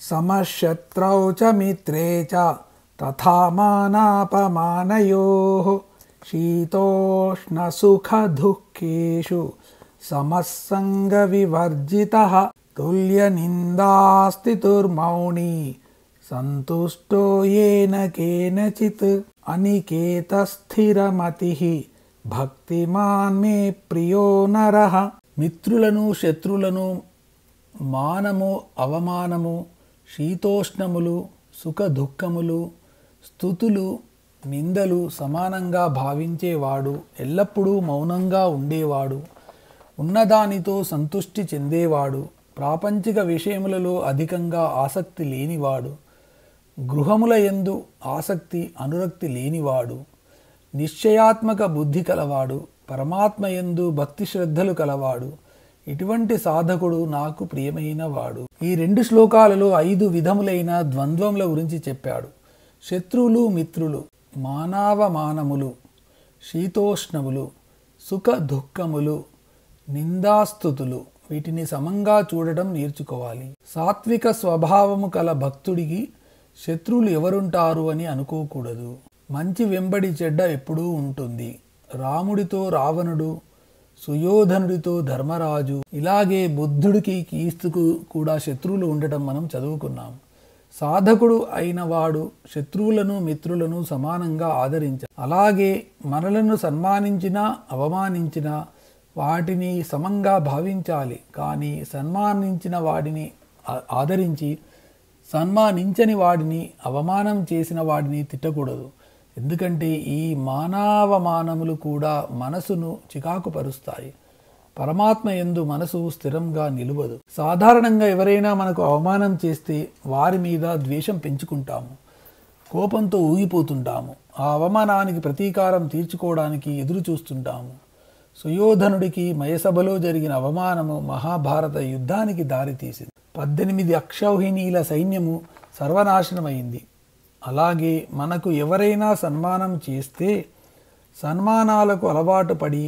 సమశత్రౌ చ మిత్రే చ తథా మానాపమానయోః శీతోష్ణసుఖదుఃఖేషు సమస్సంగ వివర్జితః తుల్యనిందాస్థితుర్మౌని సంతుష్టో ఏన కేనచిత్ అనికేతస్థిరమతిః భక్తిమాన్ మే ప్రియో నరః. మిత్రులను శత్రులను మానము అవమానము శీతోష్ణములు సుఖ దుఃఖములు స్తుతులు నిందలు సమానంగా భావించేవాడు, ఎల్లప్పుడూ మౌనంగా ఉండేవాడు, ఉన్నదానితో సంతృష్టి చెందేవాడు, ప్రాపంచిక విషయములలో అధికంగా ఆసక్తి లేనివాడు, గృహముల యందు ఆసక్తి అనురక్తి లేనివాడు, నిశ్చయాత్మక బుద్ధి కలవాడు, పరమాత్మ యందు భక్తి శ్రద్ధలు కలవాడు, ఇటువంటి సాధకుడు నాకు ప్రియమైన వాడు. ఈ 2 శ్లోకాలలో 5 విధములైన ద్వంద్వముల గురించి చెప్పాడు. శత్రువులు మిత్రులు, మానవమానములు, శీతోష్ణములు, సుఖ దుఃఖములు, నిందాస్తుతులు, వీటిని సమంగా చూడటం నేర్చుకోవాలి. సాత్విక స్వభావము కల భక్తుడికి శత్రువులు ఎవరుంటారు అని అనుకోకూడదు. మంచి వెంబడి చెడ్డ ఎప్పుడూ ఉంటుంది. రాముడితో రావణుడు, సుయోధనుడితో ధర్మరాజు, ఇలాగే బుద్ధుడికి కీస్తుకు కూడా శత్రువులు ఉండటం మనం చదువుకున్నాం. సాధకుడు అయిన వాడు శత్రువులను మిత్రులను సమానంగా ఆదరించాలి. అలాగే మనలను సన్మానించినా అవమానించినా వాటిని సమంగా భావించాలి. కానీ సన్మానించిన వాడిని ఆదరించి సన్మానించని వాడిని అవమానం చేసిన వాడిని తిట్టకూడదు. ఎందుకంటే ఈ మానవమానములు కూడా మనసును చికాకు పరుస్తాయి. పరమాత్మ యందు మనసు స్థిరంగా నిలువదు. సాధారణంగా ఎవరైనా మనకు అవమానం చేస్తే వారి మీద ద్వేషం పెంచుకుంటాము, కోపంతో ఊగిపోతుంటాము. ఆ అవమానానికి ప్రతీకారం తీర్చుకోవడానికి ఎదురు చూస్తుంటాము. సుయోధనుడికి మయసభలో జరిగిన అవమానము మహాభారత యుద్ధానికి దారితీసింది. 18 అక్షౌహిణీల సైన్యము సర్వనాశనమైంది. అలాగే మనకు ఎవరైనా సన్మానం చేస్తే సన్మానాలకు అలవాటు పడి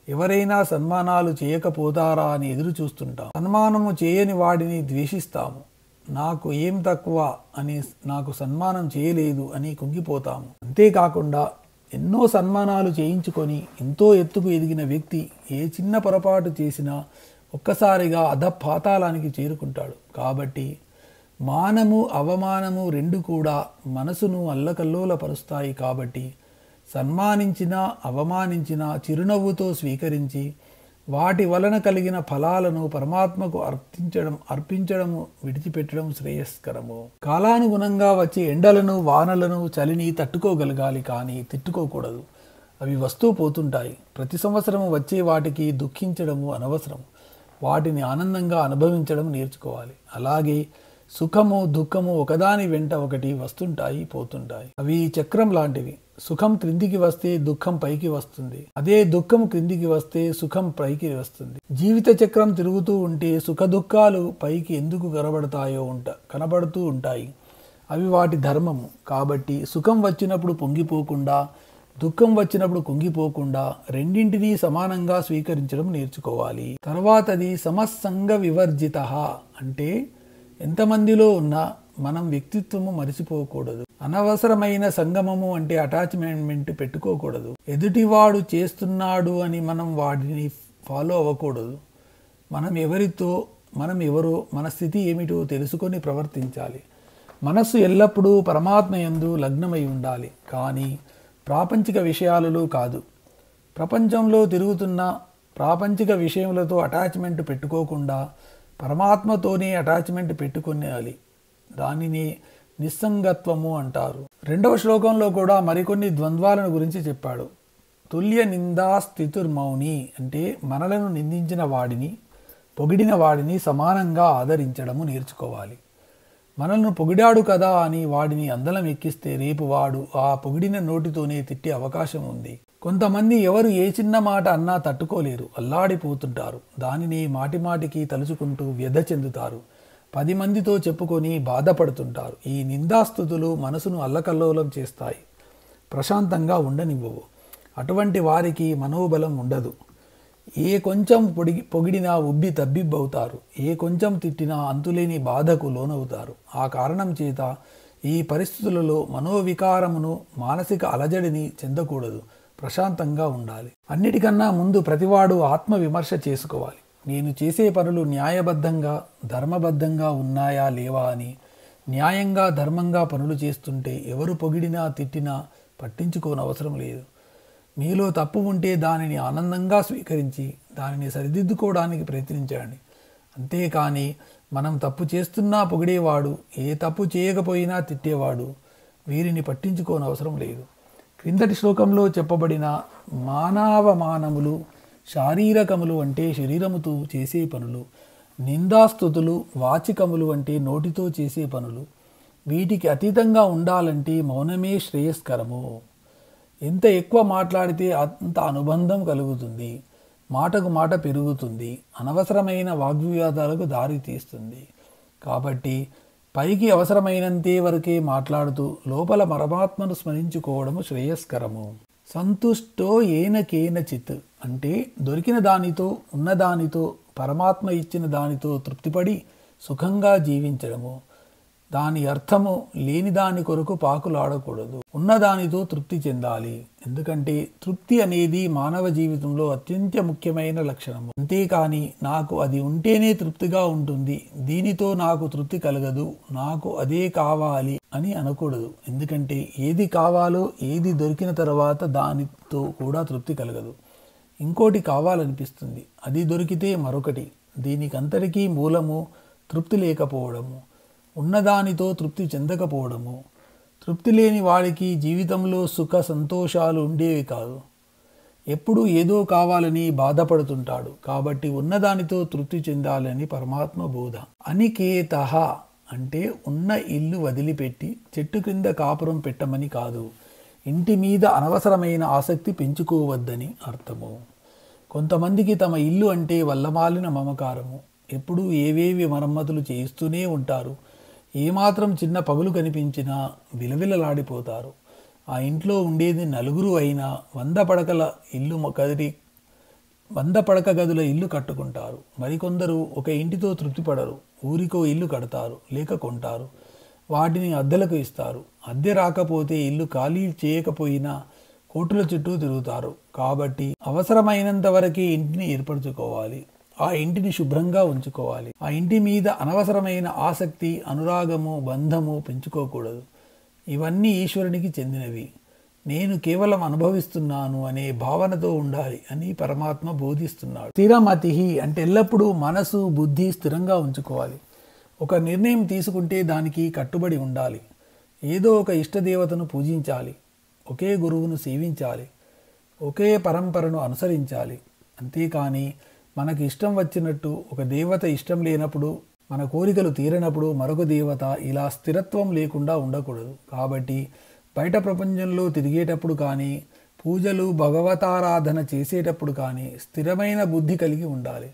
ఎవరైనా సన్మానాలు చేయకపోతారా అని ఎదురు చూస్తుంటాం. సన్మానము చేయని వాడిని ద్వేషిస్తాము. నాకు ఏం తక్కువ అని, నాకు సన్మానం చేయలేదు అని కుంగిపోతాము. అంతేకాకుండా ఎన్నో సన్మానాలు చేయించుకొని ఎంతో ఎత్తుకు ఎదిగిన వ్యక్తి ఏ చిన్న పొరపాటు చేసినా ఒక్కసారిగా అధపాతాళానికి చేరుకుంటాడు. కాబట్టి మానము అవమానము 2 కూడా మనసును అల్లకల్లోలపరుస్తాయి. కాబట్టి సన్మానించినా అవమానించినా చిరునవ్వుతో స్వీకరించి వాటి వలన కలిగిన ఫలాలను పరమాత్మకు అర్పించడము విడిచిపెట్టడం శ్రేయస్కరము. కాలానుగుణంగా వచ్చే ఎండలను వానలను చలిని తట్టుకోగలగాలి, కానీ తిట్టుకోకూడదు. అవి వస్తూ పోతుంటాయి. ప్రతి సంవత్సరము వచ్చే వాటికి దుఃఖించడము అనవసరం. వాటిని ఆనందంగా అనుభవించడం నేర్చుకోవాలి. అలాగే సుఖము దుఃఖము ఒకదాని వెంట ఒకటి వస్తుంటాయి పోతుంటాయి. అవి చక్రం లాంటివి. సుఖం క్రిందికి వస్తే దుఃఖం పైకి వస్తుంది. అదే దుఃఖం క్రిందికి వస్తే సుఖం పైకి వస్తుంది. జీవిత చక్రం తిరుగుతూ ఉంటే సుఖ దుఃఖాలు పైకి ఎందుకు కనబడుతూ ఉంటాయి. అవి వాటి ధర్మము. కాబట్టి సుఖం వచ్చినప్పుడు పొంగిపోకుండా దుఃఖం వచ్చినప్పుడు కుంగిపోకుండా రెండింటినీ సమానంగా స్వీకరించడం నేర్చుకోవాలి. తర్వాతది సమస్సంగ వివర్జిత అంటే ఎంతమందిలో ఉన్నా మనం వ్యక్తిత్వము మరిచిపోకూడదు. అనవసరమైన సంగమము అంటే అటాచ్మెంట్ పెట్టుకోకూడదు. ఎదుటివాడు చేస్తున్నాడు అని మనం వాడిని ఫాలో అవ్వకూడదు. మనం ఎవరో మన స్థితి ఏమిటో తెలుసుకొని ప్రవర్తించాలి. మనస్సు ఎల్లప్పుడూ పరమాత్మ యందు లగ్నమై ఉండాలి, కానీ ప్రాపంచిక విషయాలలో కాదు. ప్రపంచంలో తిరుగుతున్న ప్రాపంచిక విషయములతో అటాచ్మెంట్ పెట్టుకోకుండా పరమాత్మతోనే అటాచ్మెంట్ పెట్టుకునేయాలి. దానిని నిస్సంగత్వము అంటారు. 2వ శ్లోకంలో కూడా మరికొన్ని ద్వంద్వాలను గురించి చెప్పాడు. తుల్య నిందాస్థితుర్మౌని అంటే మనలను నిందించిన వాడిని పొగిడిన వాడిని సమానంగా ఆదరించడము నేర్చుకోవాలి. మనల్ని పొగిడాడు కదా అని వాడిని అందలం ఎక్కిస్తే రేపు వాడు ఆ పొగిడిన నోటితోనే తిట్టే అవకాశం ఉంది. కొంతమంది ఎవరు ఏ చిన్న మాట అన్నా తట్టుకోలేరు, అల్లాడిపోతుంటారు. దానిని మాటిమాటికి తలుచుకుంటూ వ్యధ చెందుతారు. 10 మందితో చెప్పుకొని బాధపడుతుంటారు. ఈ నిందాస్తుతులు మనసును అల్లకల్లోలం చేస్తాయి, ప్రశాంతంగా ఉండనివ్వవు. అటువంటి వారికి మనోబలం ఉండదు. ఏ కొంచెం పొగిడినా ఉబ్బి తబ్బిబ్బవుతారు. ఏ కొంచెం తిట్టినా అంతులేని బాధకు లోనవుతారు. ఆ కారణం చేత ఈ పరిస్థితులలో మనోవికారమును, మానసిక అలజడిని చెందకూడదు. ప్రశాంతంగా ఉండాలి. అన్నిటికన్నా ముందు ప్రతివాడు ఆత్మవిమర్శ చేసుకోవాలి. నేను చేసే పనులు న్యాయబద్ధంగా, ధర్మబద్ధంగా ఉన్నాయా లేవా అని. న్యాయంగా, ధర్మంగా పనులు చేస్తుంటే ఎవరు పొగిడినా, తిట్టినా పట్టించుకోనవసరం లేదు. మీలో తప్పు ఉంటే దానిని ఆనందంగా స్వీకరించి దానిని సరిదిద్దుకోవడానికి ప్రయత్నించండి. అంతేకాని మనం తప్పు చేస్తున్నా పొగిడేవాడు, ఏ తప్పు చేయకపోయినా తిట్టేవాడు, వీరిని పట్టించుకోనవసరం లేదు. క్రిందటి శ్లోకంలో చెప్పబడిన మానవమానములు, శారీరకములు అంటే శరీరముతో చేసే పనులు, నిందాస్తుతులు వాచికములు అంటే నోటితో చేసే పనులు, వీటికి అతీతంగా ఉండాలంటే మౌనమే శ్రేయస్కరము. ఎంత ఎక్కువ మాట్లాడితే అంత అనుబంధం కలుగుతుంది. మాటకు మాట పెరుగుతుంది. అనవసరమైన వాగ్వివాదాలకు దారి తీస్తుంది. కాబట్టి పైకి అవసరమైనంతే వరకే మాట్లాడుతూ లోపల పరమాత్మను స్మరించుకోవడము శ్రేయస్కరము. సంతుష్టో ఏన కేనచిత్ అంటే దొరికిన దానితో, ఉన్నదానితో, పరమాత్మ ఇచ్చిన దానితో తృప్తిపడి సుఖంగా జీవించడము. దాని అర్థము లేని దాని కొరకు పాకులాడకూడదు. ఉన్నదానితో తృప్తి చెందాలి. ఎందుకంటే తృప్తి అనేది మానవ జీవితంలో అత్యంత ముఖ్యమైన లక్షణము. అంతేకాని నాకు అది ఉంటేనే తృప్తిగా ఉంటుంది, దీనితో నాకు తృప్తి కలగదు, నాకు అదే కావాలి అని అనకూడదు. ఎందుకంటే ఏది కావాలో, ఏది దొరికిన తర్వాత దానితో కూడా తృప్తి కలగదు. ఇంకోటి కావాలనిపిస్తుంది, అది దొరికితే మరొకటి. దీనికంతటికీ మూలము తృప్తి లేకపోవడము, ఉన్నదానితో తృప్తి చెందకపోవడము. తృప్తి లేని వాడికి జీవితంలో సుఖ సంతోషాలు ఉండేవి కాదు. ఎప్పుడూ ఏదో కావాలని బాధపడుతుంటాడు. కాబట్టి ఉన్నదానితో తృప్తి చెందాలని పరమాత్మ బోధ. అనికేతః అంటే ఉన్న ఇల్లు వదిలిపెట్టి చెట్టు క్రింద కాపురం పెట్టమని కాదు. ఇంటి మీద అనవసరమైన ఆసక్తి పెంచుకోవద్దని అర్థము. కొంతమందికి తమ ఇల్లు అంటే వల్లమాలిన మమకారము. ఎప్పుడూ ఏవేవి మరమ్మతులు చేయిస్తూనే ఉంటారు. ఏమాత్రం చిన్న పగులు కనిపించినా విలవిలలాడిపోతారు. ఆ ఇంట్లో ఉండేది నలుగురు అయినా 100 పడక గదుల ఇల్లు కట్టుకుంటారు. మరికొందరు ఒక ఇంటితో తృప్తిపడరు. ఊరికో ఇల్లు కడతారు, లేక కొంటారు. వాటిని అద్దెలకు ఇస్తారు. అద్దె రాకపోతే ఇల్లు ఖాళీ చేయకపోయినా కోర్టుల చుట్టూ తిరుగుతారు. కాబట్టి అవసరమైనంత వరకే ఇంటిని ఏర్పరచుకోవాలి. ఆ ఇంటిని శుభ్రంగా ఉంచుకోవాలి. ఆ ఇంటి మీద అనవసరమైన ఆసక్తి, అనురాగము, బంధము పెంచుకోకూడదు. ఇవన్నీ ఈశ్వరునికి చెందినవి. నేను కేవలం అనుభవిస్తున్నాను అనే భావనతో ఉండాలి అని పరమాత్మ బోధిస్తున్నాడు. స్థిరమతి అంటే ఎల్లప్పుడూ మనసు, బుద్ధి స్థిరంగా ఉంచుకోవాలి. ఒక నిర్ణయం తీసుకుంటే దానికి కట్టుబడి ఉండాలి. ఏదో ఒక ఇష్టదేవతను పూజించాలి. ఒకే గురువును సేవించాలి. ఒకే పరంపరను అనుసరించాలి. అంతేకాని మనకి ఇష్టం వచ్చినట్టు ఒక దేవత ఇష్టం లేనప్పుడు, మన కోరికలు తీరనప్పుడు మరొక దేవత, ఇలా స్థిరత్వం లేకుండా ఉండకూడదు. కాబట్టి బయట ప్రపంచంలో తిరిగేటప్పుడు కానీ, పూజలు, భగవతారాధన చేసేటప్పుడు కానీ స్థిరమైన బుద్ధి కలిగి ఉండాలి.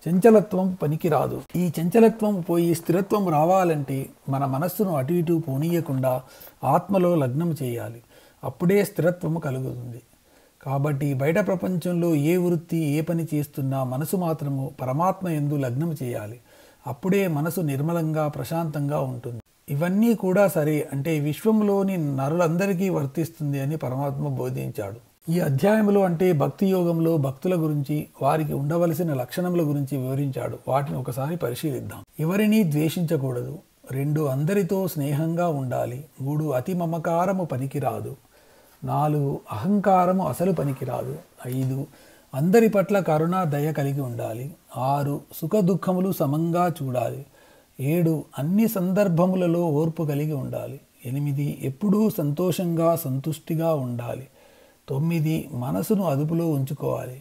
చంచలత్వం పనికిరాదు. ఈ చంచలత్వం పోయి స్థిరత్వం రావాలంటే మన మనస్సును అటు ఇటు పోనీయకుండా ఆత్మలో లగ్నం చేయాలి. అప్పుడే స్థిరత్వము కలుగుతుంది. కాబట్టి బయట ప్రపంచంలో ఏ వృత్తి, ఏ పని చేస్తున్నా మనసు మాత్రము పరమాత్మ యందు లగ్నం చేయాలి. అప్పుడే మనసు నిర్మలంగా, ప్రశాంతంగా ఉంటుంది. ఇవన్నీ కూడా సరే అంటే విశ్వంలోని నరులందరికీ వర్తిస్తుంది అని పరమాత్మ బోధించాడు. ఈ అధ్యాయంలో అంటే భక్తి యోగంలో భక్తుల గురించి, వారికి ఉండవలసిన లక్షణముల గురించి వివరించాడు. వాటిని ఒకసారి పరిశీలిద్దాం. ఎవరినీ ద్వేషించకూడదు. 2 అందరితో స్నేహంగా ఉండాలి. 3 అతి మమకారము పనికిరాదు. 4 అహంకారము అసలు పనికిరాదు. 5 అందరి పట్ల కరుణ, దయ కలిగి ఉండాలి. 6 సుఖ దుఃఖములు సమంగా చూడాలి. 7 అన్ని సందర్భములలో ఓర్పు కలిగి ఉండాలి. 8 ఎప్పుడూ సంతోషంగా, సంతుష్టిగా ఉండాలి. 9 మనసును అదుపులో ఉంచుకోవాలి.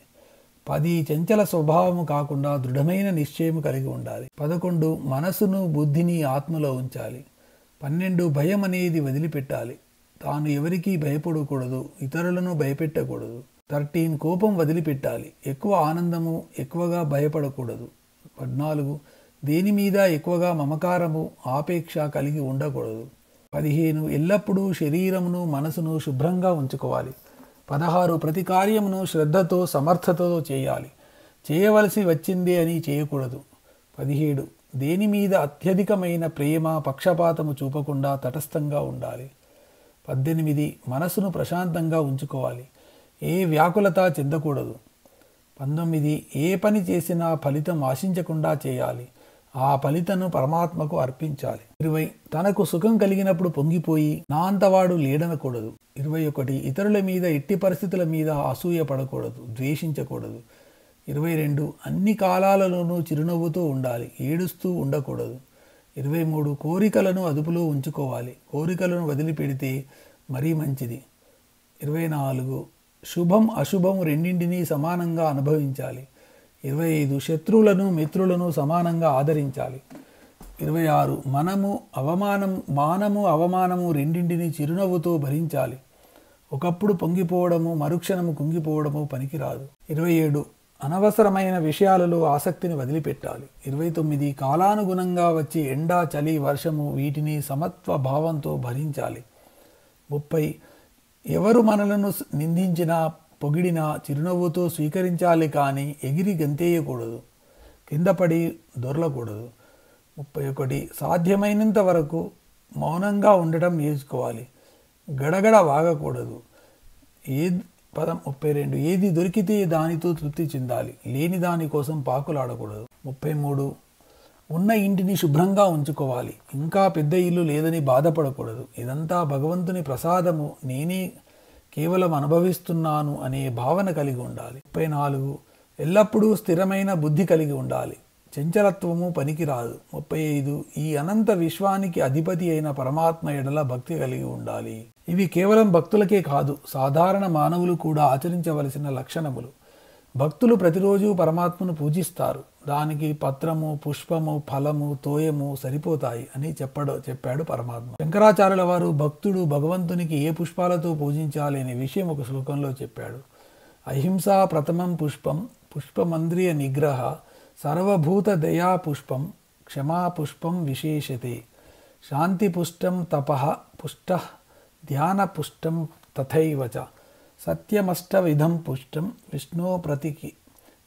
10 చంచల స్వభావము కాకుండా దృఢమైన నిశ్చయము కలిగి ఉండాలి. 11 మనసును, బుద్ధిని ఆత్మలో ఉంచాలి. 12 భయం అనేది వదిలిపెట్టాలి. తాను ఎవరికీ భయపడకూడదు, ఇతరులను భయపెట్టకూడదు. 13 కోపం వదిలిపెట్టాలి. ఎక్కువ ఆనందము, ఎక్కువగా భయపడకూడదు. 14 దేని మీద ఎక్కువగా మమకారము, ఆపేక్ష కలిగి ఉండకూడదు. 15 ఎల్లప్పుడూ శరీరమును, మనసును శుభ్రంగా ఉంచుకోవాలి. 16 ప్రతి కార్యమును శ్రద్ధతో, సమర్థతతో చేయాలి. చేయవలసి వచ్చిందే అని చేయకూడదు. 17 దేని మీద అత్యధికమైన ప్రేమ పక్షపాతము చూపకుండా తటస్థంగా ఉండాలి. 18 మనసును ప్రశాంతంగా ఉంచుకోవాలి. ఏ వ్యాకులత చెందకూడదు. 19 ఏ పని చేసినా ఫలితం ఆశించకుండా చేయాలి. ఆ ఫలితను పరమాత్మకు అర్పించాలి. 20 తనకు సుఖం కలిగినప్పుడు పొంగిపోయి నా అంతవాడు లేడనకూడదు. 21 ఇతరుల మీద ఎట్టి పరిస్థితుల మీద అసూయ పడకూడదు, ద్వేషించకూడదు. 22 అన్ని కాలాలలోనూ చిరునవ్వుతూ ఉండాలి, ఏడుస్తూ ఉండకూడదు. 23 కోరికలను అదుపులో ఉంచుకోవాలి, కోరికలను వదిలిపెడితే మరీ మంచిది. 24 శుభం అశుభం రెండింటినీ సమానంగా అనుభవించాలి. 25 శత్రువులను మిత్రులను సమానంగా ఆదరించాలి. 26 మానము అవమానము రెండింటినీ చిరునవ్వుతో భరించాలి. ఒకప్పుడు పొంగిపోవడము మరుక్షణము కుంగిపోవడము పనికిరాదు. 27 అనవసరమైన విషయాలలో ఆసక్తిని వదిలిపెట్టాలి. 29 కాలానుగుణంగా వచ్చే ఎండ చలి వర్షము వీటిని సమత్వ భావంతో భరించాలి. 30 ఎవరు మనలను నిందించినా పొగిడినా చిరునవ్వుతో స్వీకరించాలి, కానీ ఎగిరి గంతేయకూడదు, కిందపడి దొరలకూడదు. 31 సాధ్యమైనంత వరకు మౌనంగా ఉండటం నేర్చుకోవాలి, గడగడ వాగకూడదు. 32 ఏది దొరికితే దానితో తృప్తి చెందాలి, లేని దాని కోసం పాకులాడకూడదు. 33 ఉన్న ఇంటిని శుభ్రంగా ఉంచుకోవాలి, ఇంకా పెద్ద ఇల్లు లేదని బాధపడకూడదు. ఇదంతా భగవంతుని ప్రసాదము, నేనే కేవలం అనుభవిస్తున్నాను అనే భావన కలిగి ఉండాలి. 34 ఎల్లప్పుడూ స్థిరమైన బుద్ధి కలిగి ఉండాలి, చంచలత్వము పనికిరాదు. 35 ఈ అనంత విశ్వానికి అధిపతి అయిన పరమాత్మ ఎడల భక్తి కలిగి ఉండాలి. ఇవి కేవలం భక్తులకే కాదు, సాధారణ మానవులు కూడా ఆచరించవలసిన లక్షణములు. భక్తులు ప్రతిరోజు పరమాత్మను పూజిస్తారు, దానికి పత్రము పుష్పము ఫలము తోయము సరిపోతాయి అని చెప్పాడు పరమాత్మ. శంకరాచార్యుల వారు భక్తుడు భగవంతునికి ఏ పుష్పాలతో పూజించాలి అనే విషయం ఒక శ్లోకంలో చెప్పాడు. అహింసా ప్రథమం పుష్పం పుష్పమంద్రియ నిగ్రహ సర్వభూత దయా పుష్పం క్షమా పుష్పం విశేషతే శాంతి పుష్టం తపః పుష్ట ధ్యాన పుష్టం తథైవచ సత్యమష్టవిధం పుష్టం విష్ణో ప్రతికి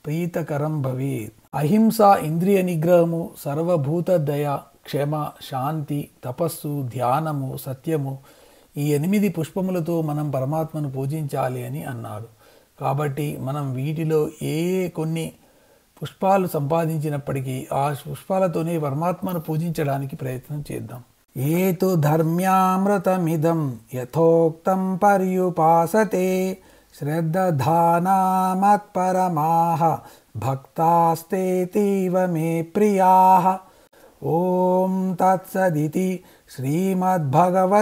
ప్రీతకరం భవేత్. అహింస, ఇంద్రియ నిగ్రహము, సర్వభూత దయ, క్షమ, శాంతి, తపస్సు, ధ్యానము, సత్యము ఈ 8 పుష్పములతో మనం పరమాత్మను పూజించాలి అని అన్నాడు. కాబట్టి మనం వీటిలో కొన్ని పుష్పాలు సంపాదించినప్పటికీ ఆ పుష్పాలతోనే పరమాత్మను పూజించడానికి ప్రయత్నం చేద్దాం. ఏతు ధర్మ్యామృతమిదం యథోక్తం పర్యుపాసతే శ్రద్ధానామత్పరమాః భక్తాస్తేతీవ మే ప్రియాః. ఓం తత్సదితి శ్రీమద్భగవద్గీతాసు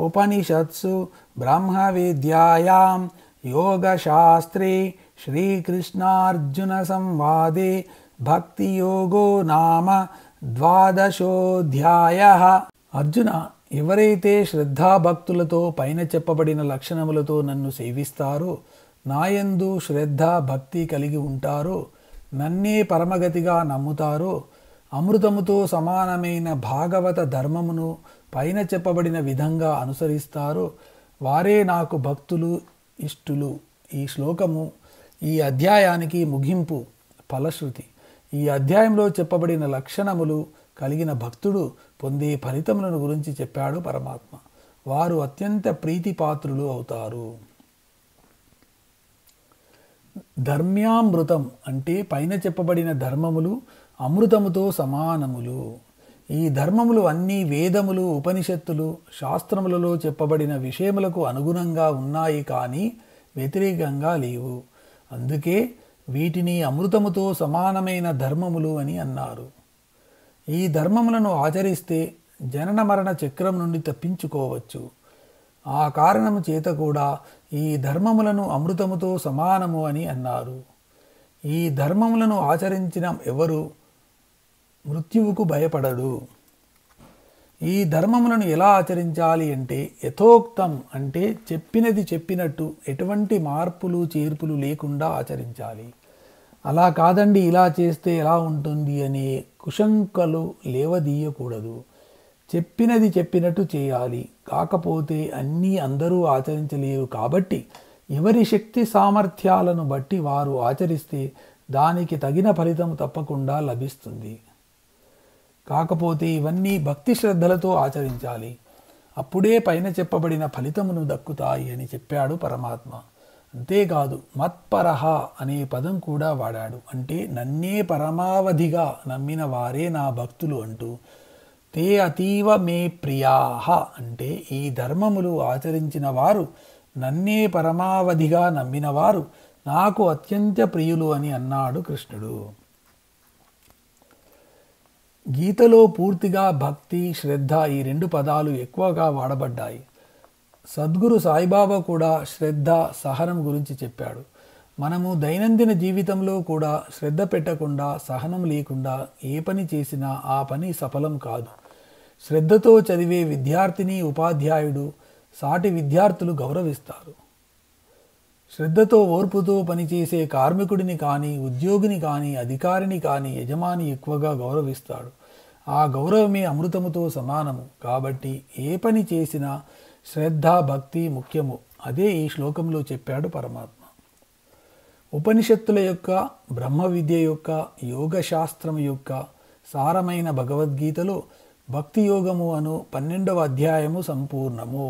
ఉపనిషత్సు బ్రహ్మవిద్యాయాం యోగశాస్త్రే శ్రీకృష్ణార్జున సంవాదే భక్తియోగో నామ 12వ అర్జున, ఎవరైతే శ్రద్ధాభక్తులతో పైన చెప్పబడిన లక్షణములతో నన్ను సేవిస్తారో, నాయందు శ్రద్ధ భక్తి కలిగి ఉంటారో, నన్నే పరమగతిగా నమ్ముతారో, అమృతముతో సమానమైన భాగవత ధర్మమును పైన చెప్పబడిన విధంగా అనుసరిస్తారో వారే నాకు భక్తులు, ఇష్టులు. ఈ శ్లోకము ఈ అధ్యాయానికి ముగింపు, ఫలశ్రుతి. ఈ అధ్యాయంలో చెప్పబడిన లక్షణములు కలిగిన భక్తుడు పొందే ఫలితములను గురించి చెప్పాడు పరమాత్మ. వారు అత్యంత ప్రీతిపాత్రులు అవుతారు. ధర్మ్యామృతం అంటే పైన చెప్పబడిన ధర్మములు అమృతముతో సమానములు. ఈ ధర్మములు అన్నీ వేదములు, ఉపనిషత్తులు, శాస్త్రములలో చెప్పబడిన విషయములకు అనుగుణంగా ఉన్నాయి, కానీ వ్యతిరేకంగా లేవు. అందుకే వీటిని అమృతముతో సమానమైన ధర్మములు అని అన్నారు. ఈ ధర్మములను ఆచరిస్తే జనన మరణ చక్రం నుండి తప్పించుకోవచ్చు. ఆ కారణము చేత కూడా ఈ ధర్మములను అమృతముతో సమానము అని అన్నారు. ఈ ధర్మములను ఆచరించిన ఎవరు మృత్యువుకు భయపడడు. ఈ ధర్మములను ఎలా ఆచరించాలి అంటే యథోక్తం అంటే చెప్పినది చెప్పినట్టు ఎటువంటి మార్పులు చేర్పులు లేకుండా ఆచరించాలి. అలా కాదండి ఇలా చేస్తే ఎలా ఉంటుంది అనే కుశంకలు లేవదీయకూడదు. చెప్పినది చెప్పినట్టు చేయాలి. కాకపోతే అన్నీ అందరూ ఆచరించలేరు కాబట్టి ఎవరి శక్తి సామర్థ్యాలను బట్టి వారు ఆచరిస్తే దానికి తగిన ఫలితం తప్పకుండా లభిస్తుంది. కాకపోతే ఇవన్నీ భక్తి శ్రద్ధలతో ఆచరించాలి. అప్పుడే పైన చెప్పబడిన ఫలితమును దక్కుతాయి అని చెప్పాడు పరమాత్మ. అంతేకాదు మత్పరహ అనే పదం కూడా వాడాడు. అంటే నన్నే పరమావధిగా నమ్మిన వారే నా భక్తులు అంటూ. తే అతీవ మే ప్రియాహ అంటే ఈ ధర్మములు ఆచరించిన వారు, నన్నే పరమావధిగా నమ్మిన వారు నాకు అత్యంత ప్రియులు అని అన్నాడు కృష్ణుడు. గీతలో పూర్తిగా భక్తి, శ్రద్ధ ఈ రెండు పదాలు ఎక్కువగా వాడబడ్డాయి. సద్గురు సాయిబాబా కూడా శ్రద్ధ, సహనం గురించి చెప్పాడు. మనము దైనందిన జీవితంలో కూడా శ్రద్ధ పెట్టకుండా, సహనం లేకుండా ఏ పని చేసినా ఆ పని సఫలం కాదు. శ్రద్ధతో చదివే విద్యార్థిని, ఉపాధ్యాయుడు, సాటి విద్యార్థులు గౌరవిస్తారు. శ్రద్ధతో, ఓర్పుతో పనిచేసే కార్మికుడిని కానీ, ఉద్యోగిని కానీ, అధికారిని కానీ యజమాని ఎక్కువగా గౌరవిస్తాడు. ఆ గౌరవమే అమృతముతో సమానము. కాబట్టి ఏ పని చేసినా శ్రద్ధ, భక్తి ముఖ్యము. అదే ఈ శ్లోకంలో చెప్పాడు పరమాత్మ. ఉపనిషత్తుల యొక్క, బ్రహ్మ విద్య యొక్క, యోగశాస్త్రం యొక్క సారమైన భగవద్గీతలో భక్తి యోగము అను 12వ అధ్యాయము సంపూర్ణము.